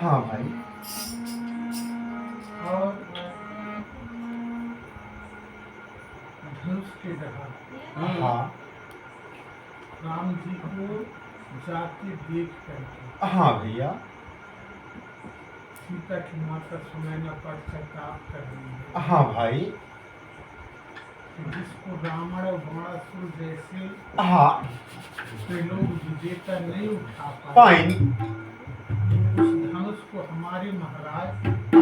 हाँ भाई। और धनुष के जगह हाँ राम जी को जाते देख करके हाँ भैया। सीता की माता सुनैना पर चर्चाप कर रही है। हाँ भाई। जिसको रावण और बाणासुर जैसे हाँ लोग विजेता नहीं उठा पाए। उस धनुष को हमारे महाराज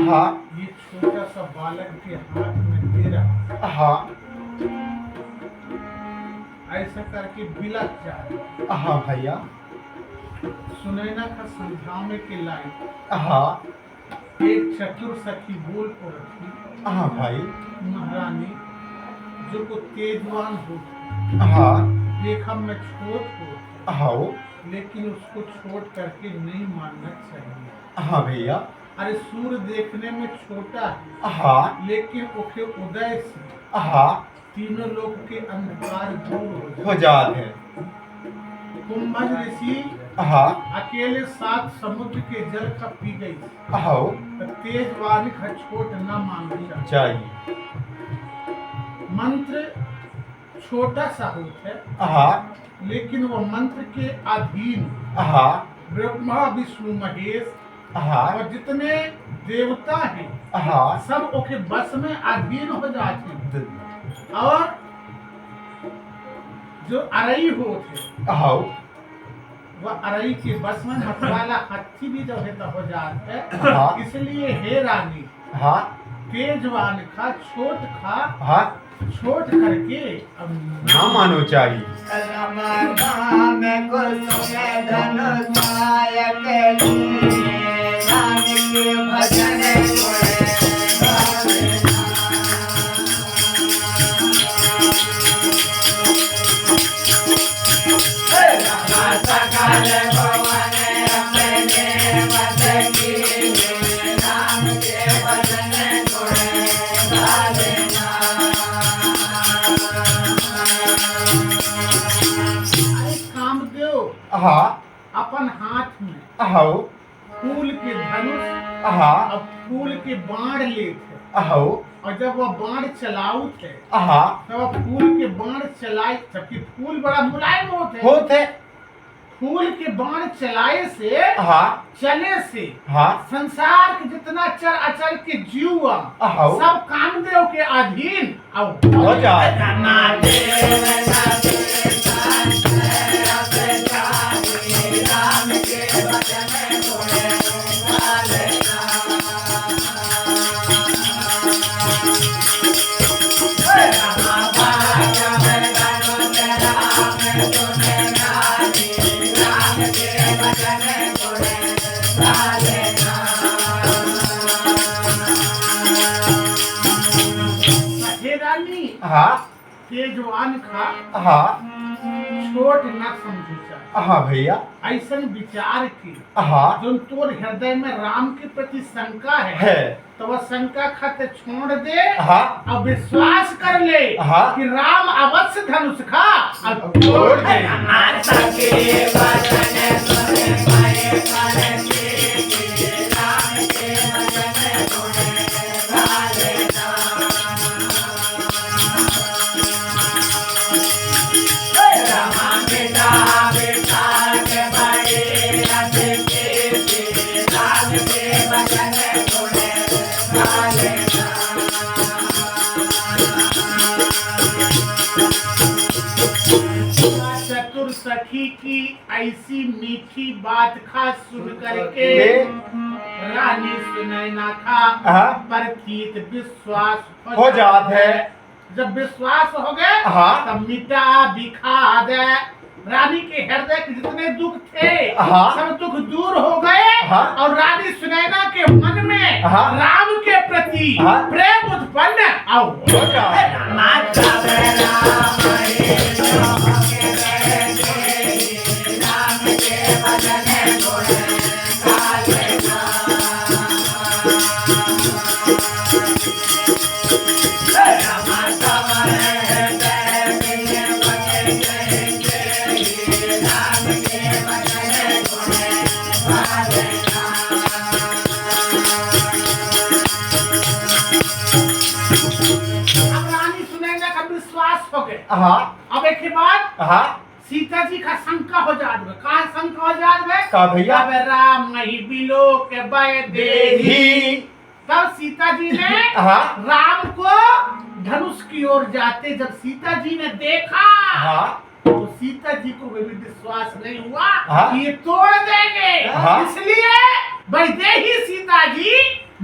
हाँ ये छोटा सा बालक के हाथ में दे रहा। हाँ ऐसा करके बिलक जा रहा। हाँ भैया। सुनैना का समझाने के लायक हाँ एक चतुर सखी बोल पड़ी। हाँ भाई। महारानी जो को तेजवान हो, हाँ देखा मैं छोट हो, हाँ लेकिन उसको छोड़ करके नहीं मानना चाहिए। हाँ भैया। अरे सूर्य देखने में छोटा है, हाँ लेकिन उसके उदय से हाँ तीनों लोक के अंधकार दूर हो जाते हैं। कुंभज ऋषि हाँ अकेले 7 समुद्र के जल का पी गई, हाँ तो तेजवान का छोट न मांगना चाहिए। चाहिए। मंत्र छोटा सा होता है, हाँ लेकिन वो मंत्र के अधीन हाँ ब्रह्मा विष्णु महेश हाँ और जितने देवता हैं हाँ सब ओके बस में अधीन हो जाते हैं। और जो अरई होते हाँ वह अरई के बस में मतवाला हाथी भी जो है तो हो जाता है। हाँ। इसलिए हे रानी हाँ तेजवान खा छोट खा हाँ छोट करके अब ना मानो चाहिए। कामदेव हाँ अपन हाथ में हाँ फूल के धनुष हाँ अब फूल के बाण लेते, हाँ और जब वह बाण चलाऊ थे हाँ तब वह फूल के बाण चलाए, जबकि फूल बड़ा मुलायम होते, होते फूल के बाण चलाए से हाँ चले से हाँ संसार के जितना चर अचर के जीव हाँ सब कामदेव के अधीन हो जाए। हे रानी हाँ तेजवान खा हाँ छोट न समझू हाँ भैया ऐसा विचार की हाँ जो तोर हृदय में राम के प्रति शंका है तो वह शंका खाते छोड़ दे हाँ और विश्वास कर ले हाँ। कि राम अवश्य धनुष खा और तोड़ दे। चतुर सखी की ऐसी मीठी बात खा सुन करके रानी सुनैना खा हाँ। प्रतीत विश्वास हो जात है। जब विश्वास हो गए हाँ। तब मिटा बिखा दे। रानी के हृदय के जितने दुख थे हाँ। सब दुख दूर हो गए हाँ। और रानी सुनैना के मन में हाँ। राम के प्रति हाँ। प्रेम उत्पन्न हो जाए। अब रानी सुनैना का विश्वास हो गया। हाँ अब एक के बाद हाँ सीता जी का शंका हो जात में कहा शंका हो जात में का भैया तब राम मही बिलो के बय दे ही तब सीता जी ने हाँ राम को धनुष की ओर जाते जब सीता जी ने देखा हाँ तो सीता जी को भी विश्वास नहीं हुआ हाँ। कि ये तोड़ देंगे। हाँ। इसलिए वैदेही सीता जी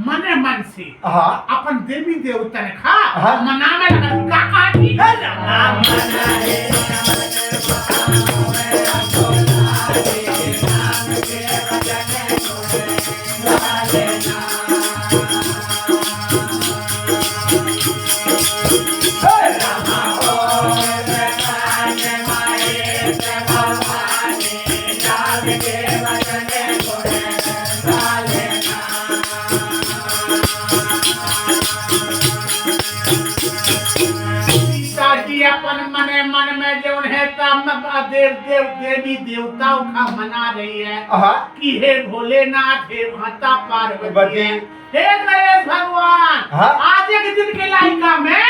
मने मन से हाँ अपन देवी देवतन खा हाँ। मनावे लगन का काटी राम मनाए सीता में जो है देवी देवताओं का मना रही है हाँ कि हे भोलेनाथ, हे माता पार्वती, बती। हे गणेश भगवान, हाँ। आज एक दिन के लायका में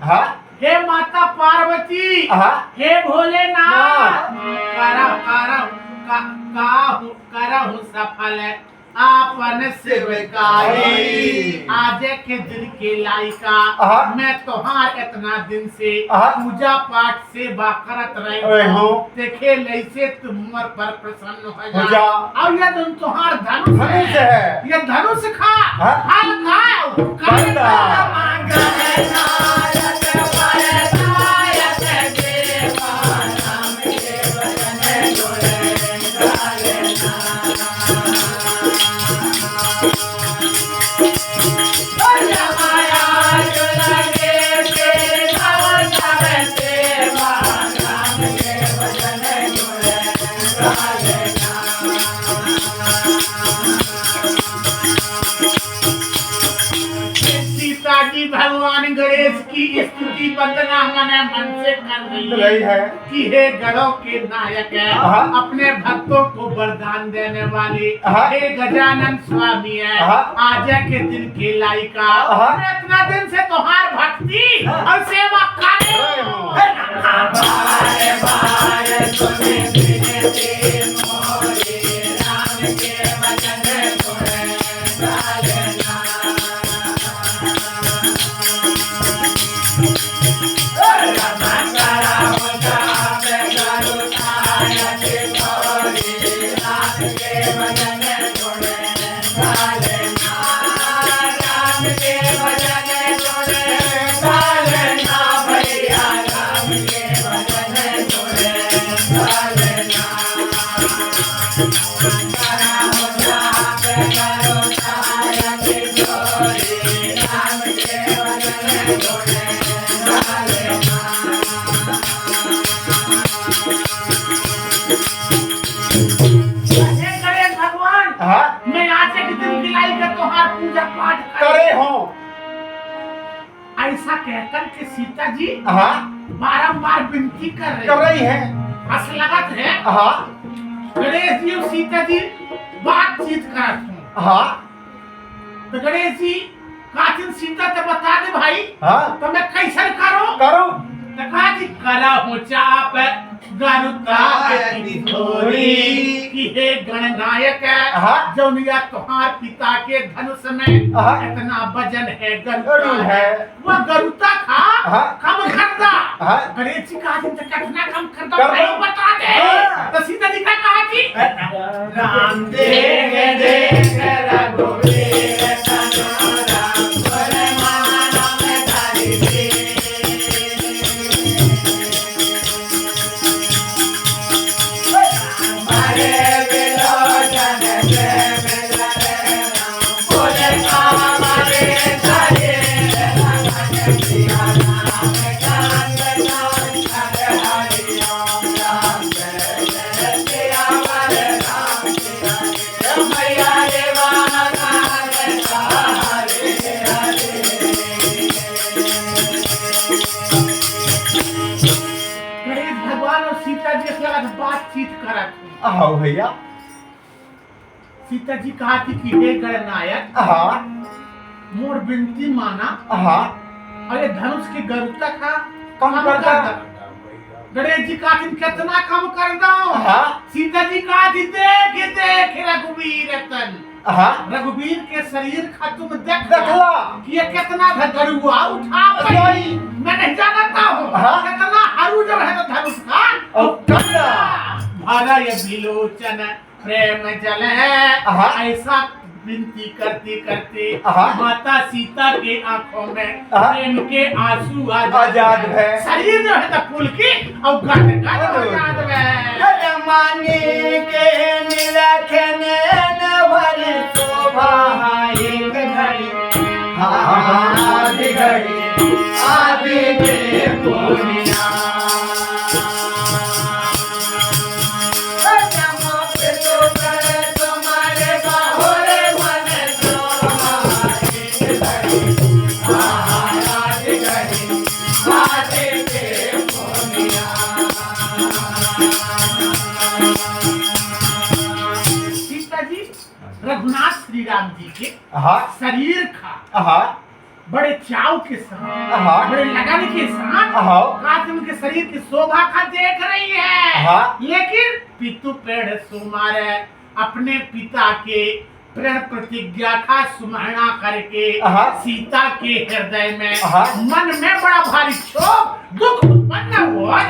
हाँ हे माता पार्वती, हाँ हे भोलेनाथ, करहु सफल आपन सेवकाई। आज के दिन के लायका मैं तोहार इतना दिन से पूजा पाठ सेवा करत रही हूँ, देखे लैसे तुम पर प्रसन्न हो जा। अब ये तुम तोहार धनुष है, ये धनुष खा फल खाओ भगवान गणेश की स्तुति वंदना मने मन से कर रही है कि हे गणों के नायक है, अपने भक्तों को वरदान देने वाले हे गजानन स्वामी है। आज के दिन के लायका मैं इतना दिन से तुम्हार भक्ति और सेवा कर रही हूँ। मैं आज के दिन की लाई का त्योहार पूजा पाठ करे हो। ऐसा कहकर के सीता जी बारंबार विनती कर रही है, हंस लगत है। गणेश जी और सीता जी बातचीत करत हूँ। तो गणेश जी कातिन सीता तो बता दे भाई, तो मैं कैसे करो तो कहा जी करा हो चाप गरुता की हे गणनायक है, जौनिया तुम्हार पिता के धनुष में इतना वजन है गरुता है, वह गरुता खा कम करदा। गणेश जी कहा कितना कम करदा भाई बता दे। तो सीता जी का कहा कि राम देव देख रघुवीर बातचीत करत आओ भैया। सीता जी कहा कि हे गणनायक मोर विनती माना और ये धनुष की गरुता का कम करता। गणेश जी कहा कितना कम कर दो। सीता जी कहा देख रघुवीर तन रघुवीर के शरीर का तुम देखला कि ये कितना धड़ुआ उठा पाई। मैं नहीं जानता हूँ कितना हरू जब है तो धनुष का भागा ये विलोचन प्रेम जल है। ऐसा विनती करते करते माता सीता के आंखों में प्रेम के आंसू आजाद है। शरीर जो है तो पुलकित और गाने आजाद है। मानी के निरखने भर शोभा एक घड़ी आदि घड़ी आदि के पूर्णिया रघुनाथ श्री राम जी के शरीर का बड़े चाव के साथ बड़े लगन के साथ उनके शरीर की शोभा का देख रही है। लेकिन पितु पेड़ सुमारे अपने पिता के प्रण प्रतिज्ञा का सुमरना करके सीता के हृदय में मन में बड़ा भारी क्षोभ दुख उत्पन्न हुआ।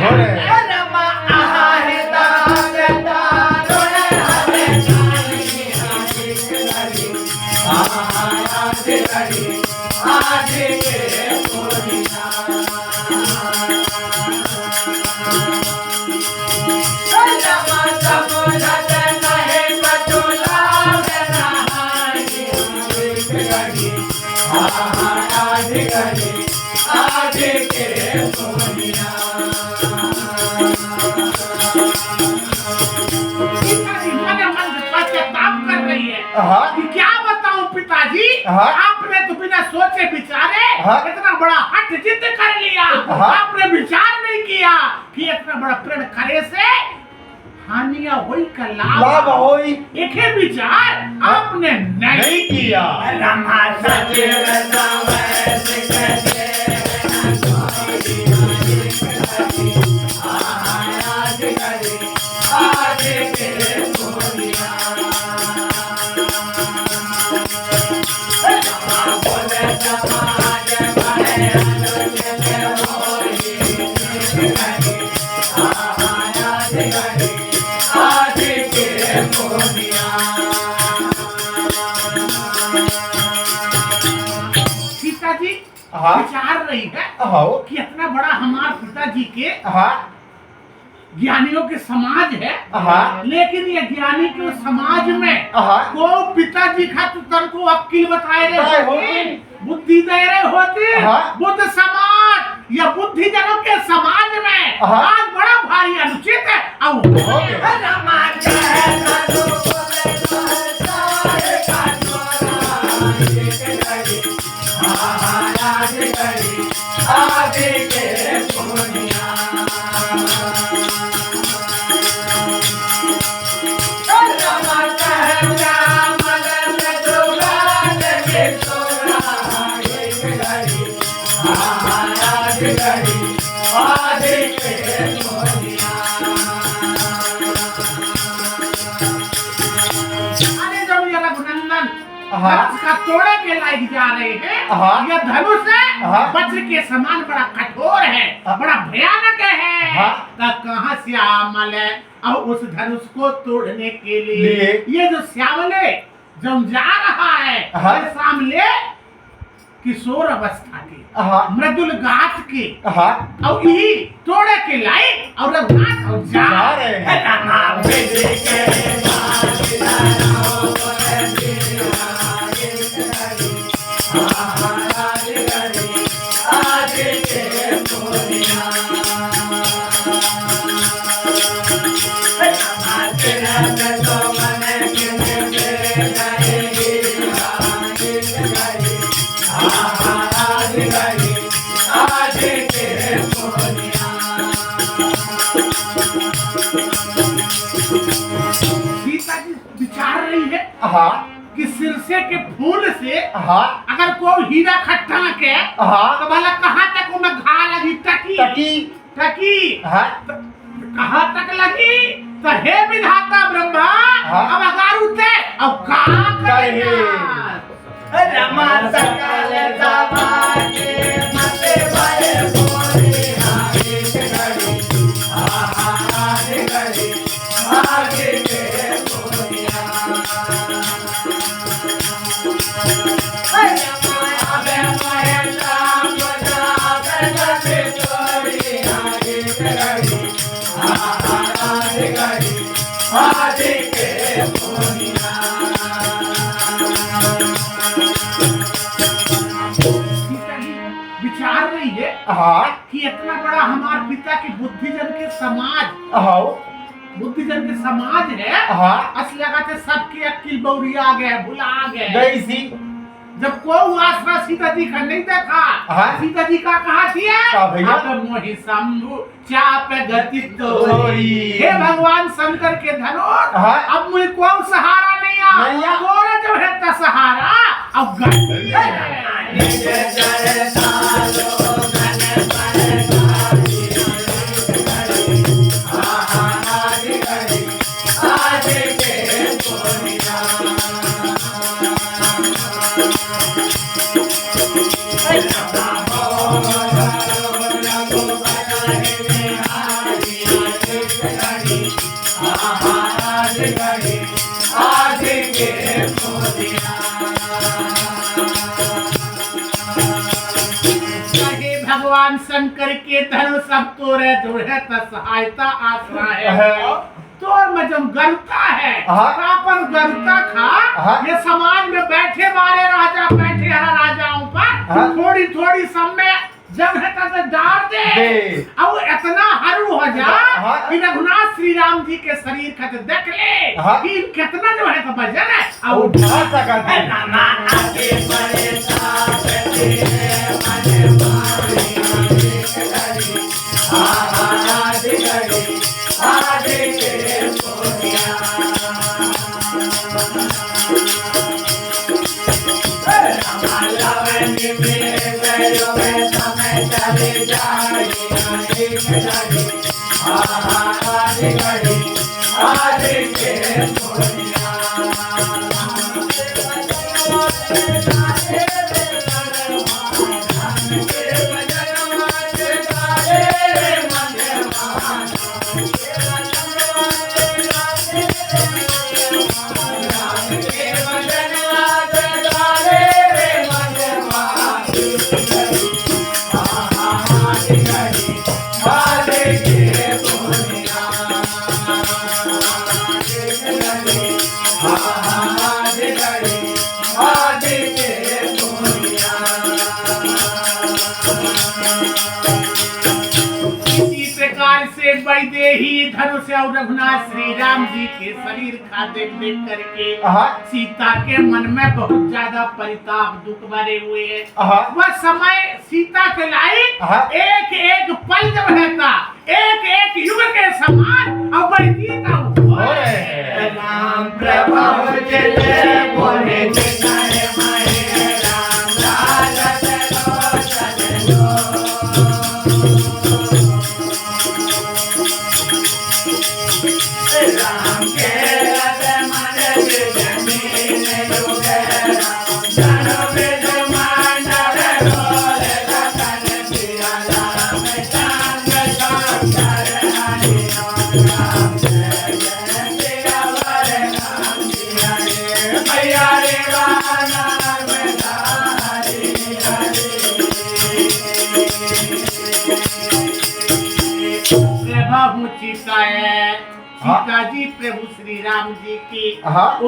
कि क्या बताऊं पिताजी, आपने तो बिना सोचे विचारे इतना बड़ा हठ जिद कर लिया। आपने विचार नहीं किया कि इतना बड़ा प्रण करे से हानियां हुई का लाभ होई। एक ही विचार आपने नहीं किया। विचार रही है कि इतना बड़ा हमारे पिताजी के ज्ञानियों के समाज है। लेकिन ये ज्ञानी के समाज में को पिताजी खातिर तन को अक्ल बताए रहे होते, बुद्धि दे रहे होते। बुद्ध समाज या बुद्धि जनों के समाज में आज बड़ा भारी अनुचित है। का तोड़े के लायक जा रहे हैं। यह धनुष है वज्र के समान बड़ा कठोर है, बड़ा भयानक है। कहाँ श्यामल है और उस धनुष को तोड़ने के लिए ये जो श्यामले जब जा रहा है सामने किशोर अवस्था के मृदुल गाठ के और यही तोड़े के लायक और रघुनाथ और जा रहे हैं। विचार रही है कि सिरसे के फूल से अगर कोई हीरा खट्टा के तो भला कहाँ तक उनमें घा लगी टकी कहाँ तक लगी तो हे विधाता ब्रह्मा अब अगर उठे अब का रमा सकल सभाके मते भय मोरे एक घड़ी आधी घड़ी आगे के मोरिया अबे मैं शाम बजा करके तोरी आगे घड़ी आधी घड़ी आगे के मोरिया विचार नहीं है कि इतना बड़ा हमारे पिता के बुद्धिजन के समाज है अस लगाते सबके अक्ल बौरिया आ गए भुला गए जब को आसरा सीता जी का नहीं देखा सीता जी का कहा थी अब मोहि शंभु चाप गति तोरी हे भगवान शंकर के धनुष अब मुझे कोई सहारा नहीं आ तोरा जो है ता सहारा अब भगवान शंकर के धनुष सब तो रहे सहायता आसरा है तोर में जब गरुता है अपन गरुता खा ये समाज में बैठे वाले राजा बैठे हर राजाओं पर थोड़ी थोड़ी समय जब है तो डाल दे अब इतना हरू हो जा कि रघुनाथ श्री राम जी के शरीर का देख ले कि कितना जो है तो वजन है अब उठा सकता है नाना आगे बढ़े वैदेही धनुष और रघुनाथ श्री राम जी के शरीर का देख देख करके सीता के मन में बहुत ज्यादा परिताप दुख भरे हुए है वह समय सीता के लायक एक एक पल जब रहता एक एक युग के समान और बढ़ती राम प्रभु चले बोले जिनारे मारे राम राजा राम के रते मन जमीन डूबे जानो पे जमान डरे बोले रतन पिया राम चांद सागर हरि राम पिया रे राम पिया रे भैया रे राना में हरि हरि प्रभु चिताए सीता जी प्रभु श्री राम जी की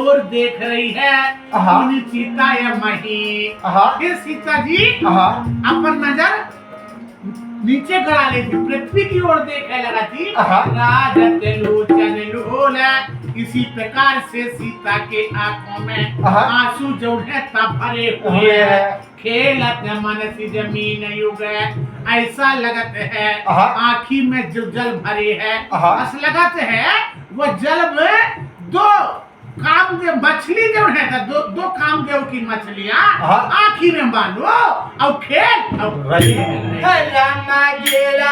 ओर देख रही है सीता या मही फिर सीता जी अपन नजर नीचे गड़ा लेती पृथ्वी की ओर देखने लगा थी राजत लोचन लोल इसी प्रकार से सीता के आंखों में आंसू जो है तब भरे हुए है खेलत मन सी जमीन युग ऐसा लगत है आँखी में जो जल भरे है ऐसा लगत है वो जल में दो कामदेव मछली जो है दो कामदेव की मछलियाँ आँखी में बांधो और खेल रामा गिरा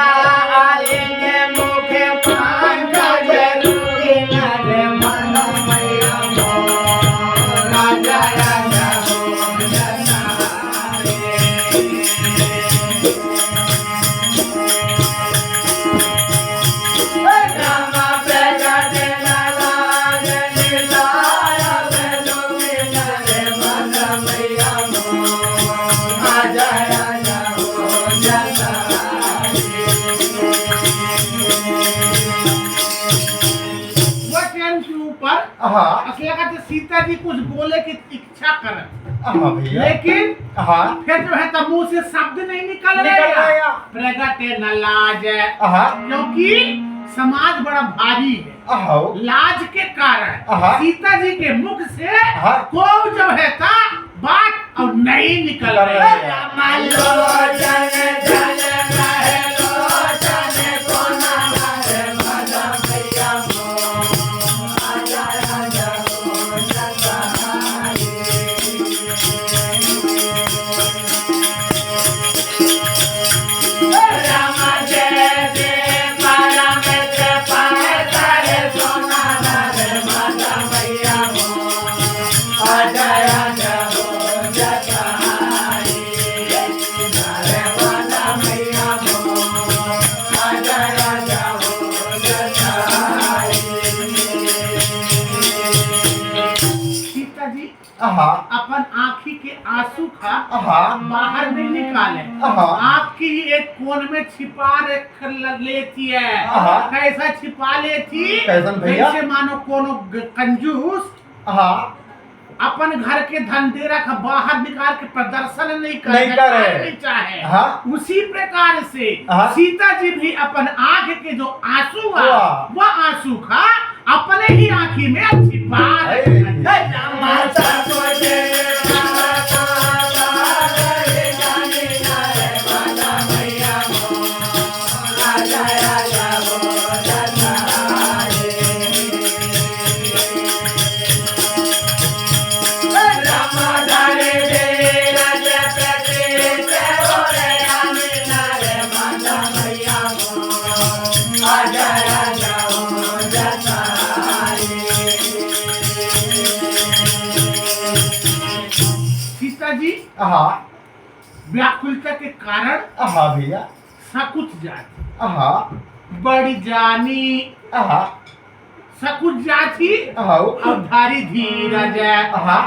आलेंगे मुखे पान जरूरी नरे मन मैया राजा असली लगा तो सीता जी कुछ बोले की इच्छा कर, भैया लेकिन हाँ फिर जो है तो मुंह से शब्द नहीं निकल निकल रहा रहा। प्रगटे न लाज है, हाँ क्योंकि समाज बड़ा भारी है। लाज के कारण सीता जी के मुख से कोई जो है था बात और नहीं निकल रही। अपन आँखी के आंसू का बाहर नहीं निकाले, आपकी एक कोन में छिपा रख लेती है। कैसा छिपा लेती, जैसे मानो कोनो कंजूस अपन घर के धंधेरा का बाहर निकाल के प्रदर्शन नहीं करे चाहे, उसी प्रकार से सीता जी भी अपन आँख के जो आंसू वह आंसू का अपने ही आँखी में छिपा व्याकुलता के कारण भैया सकुच जाती, बड़ी जानी सकुच जाती और धारी धीरज,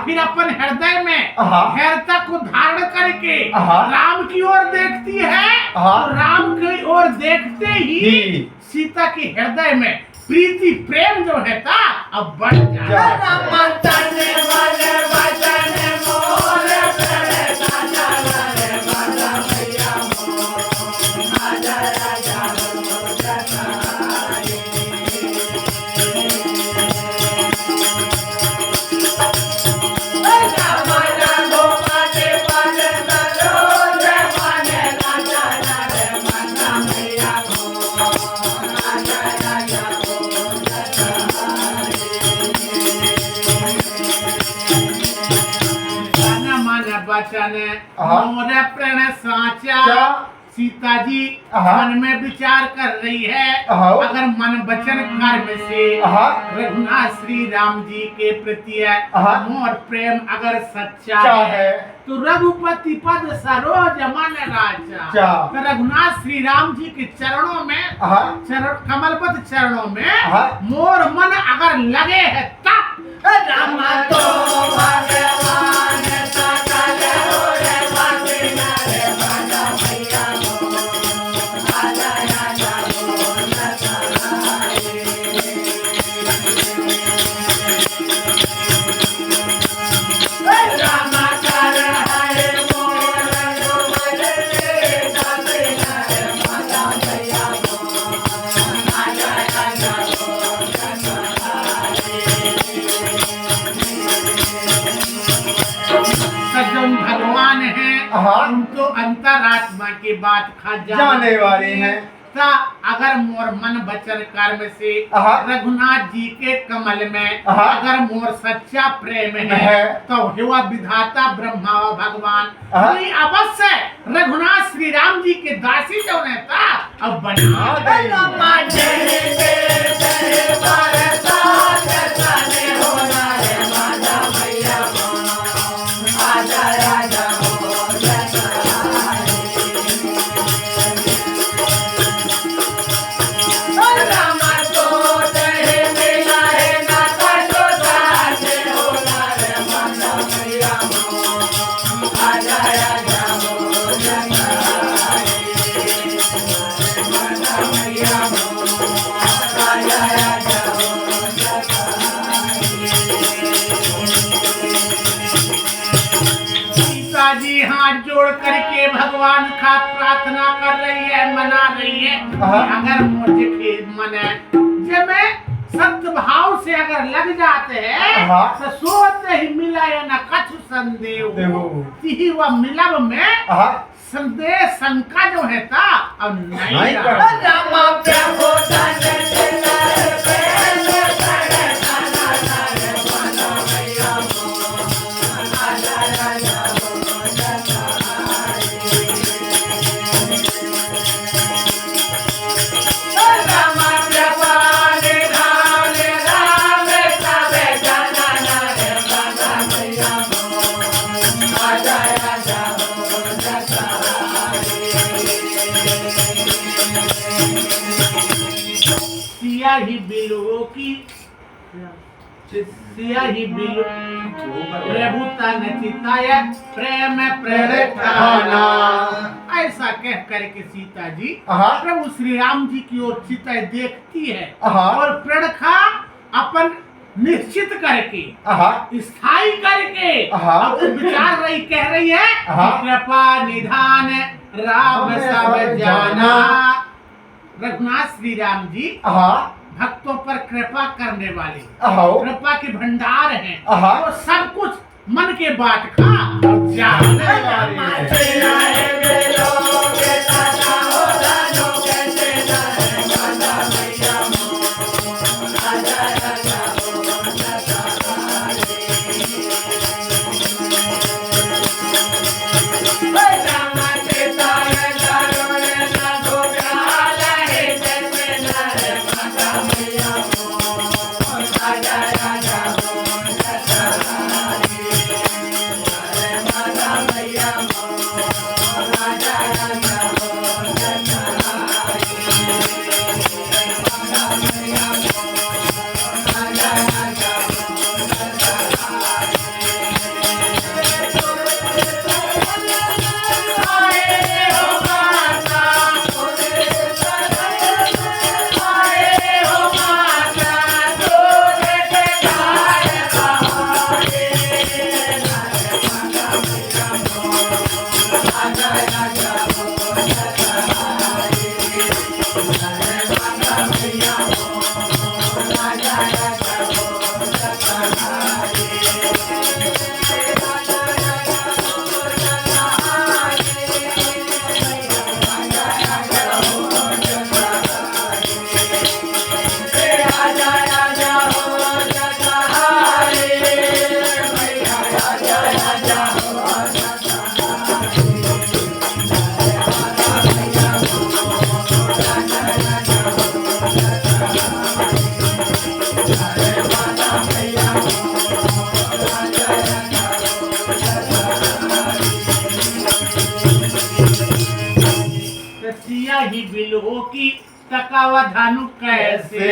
फिर अपन हृदय में धैर्यता को धारण करके राम की ओर देखती है। तो राम की ओर देखते ही सीता के हृदय में प्रीति प्रेम जो है था अब बढ़ जाता वचन मोर प्रण साचा। सीता जी मन में विचार कर रही है, अगर मन वचन कर्म से रघुनाथ श्री राम जी के प्रति मोर प्रेम अगर सच्चा है तो रघुपति पद सरोज मन राजा। तो रघुनाथ श्री राम जी के चरणों में कमलपत चरणों में मोर मन अगर लगे है तब राम तो भगवान भगवान है, उनको अंतरात्मा की बात खा जाने वाले हैं। अगर मोर मन वचन कर्म से रघुनाथ जी के कमल में अगर मोर सच्चा प्रेम है तो हुआ विधाता ब्रह्मा और भगवान अवश्य रघुनाथ श्री राम जी के दासी जो था अब बना भगवान का प्रार्थना कर रही है, मना रही है कि अगर मुझे मने जब मैं सत्य भाव से अगर लग जाते हैं तो सोते ही मिला या न कछु संदेह ही वह मिलब में संदेह शंका जो है था अब नहीं ही बिलुओं की सियाही बिलु प्रभुता नचिताय प्रेम प्रेरणाना। ऐसा कह करके सीता जी प्रभु श्री राम जी की ओर सीता देखती है और प्रण का अपन निश्चित करके स्थायी करके अब विचार रही कह रही है कृपा निधान राम सब जाना। रघुनाथ श्री राम जी भक्तों पर कृपा करने वाले कृपा के भंडार हैं वो सब कुछ मन के बात का जानने वाले ही बिलहो की तकावा धानु कैसे।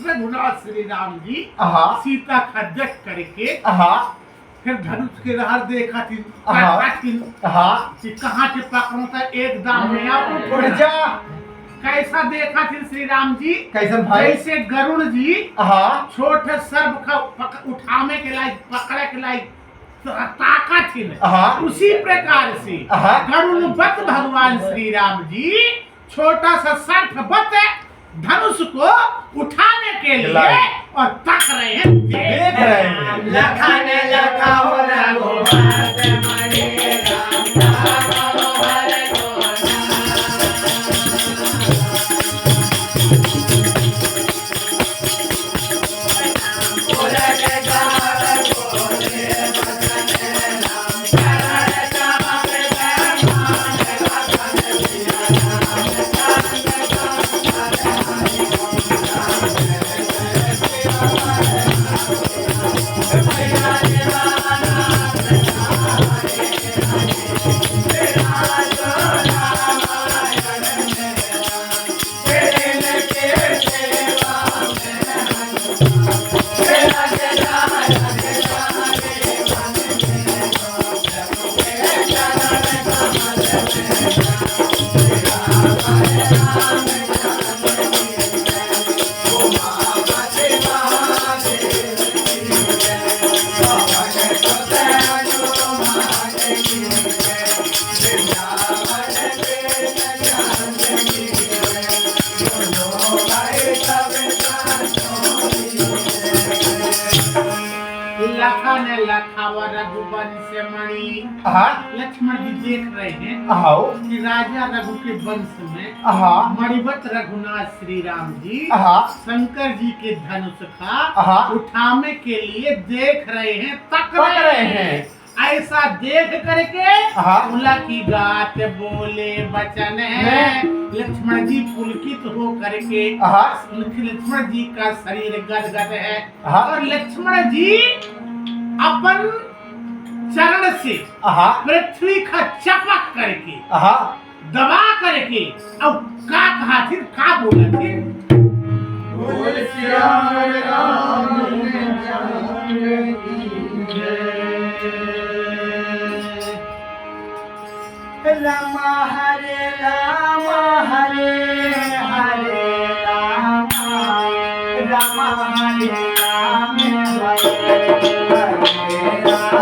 रघुनाथ श्री राम जी सीता का देख करके फिर धनुष के रहर देखा थी कहाँ से पकड़ो था एक दाम में उड़ जा। कैसा देखा थी श्री राम जी कैसा भाई जैसे गरुड़ जी छोटे सर्प का उठाने के लायक पकड़े के लायक ताकत थी उसी प्रकार से गरुड़वत भगवान श्री राम जी छोटा सा सर्प बत धनुष को उठाने के लिए और तक रहे हैं देख रहे हैं लखन लखाओ रघुपति मणि लखन लखावा रघुवंश मणि। लक्ष्मण जी देख रहे हैं कि राजा रघु के वंश में मणिवत रघुनाथ श्री राम जी शंकर जी के धनुष का उठाने के लिए देख रहे हैं, तक रहे हैं। ऐसा देख करके उला की गात बोले वचन है। लक्ष्मण जी पुलकित हो करके लक्ष्मण जी का शरीर गदगद है और लक्ष्मण जी अपन चरण से पृथ्वी का चपक करके दबा करके अब का कहा थे, का बोला थे, बोल श्याम राम राम हरे राम हरे हरे राम राम हरे राम हरे राम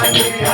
Yeah.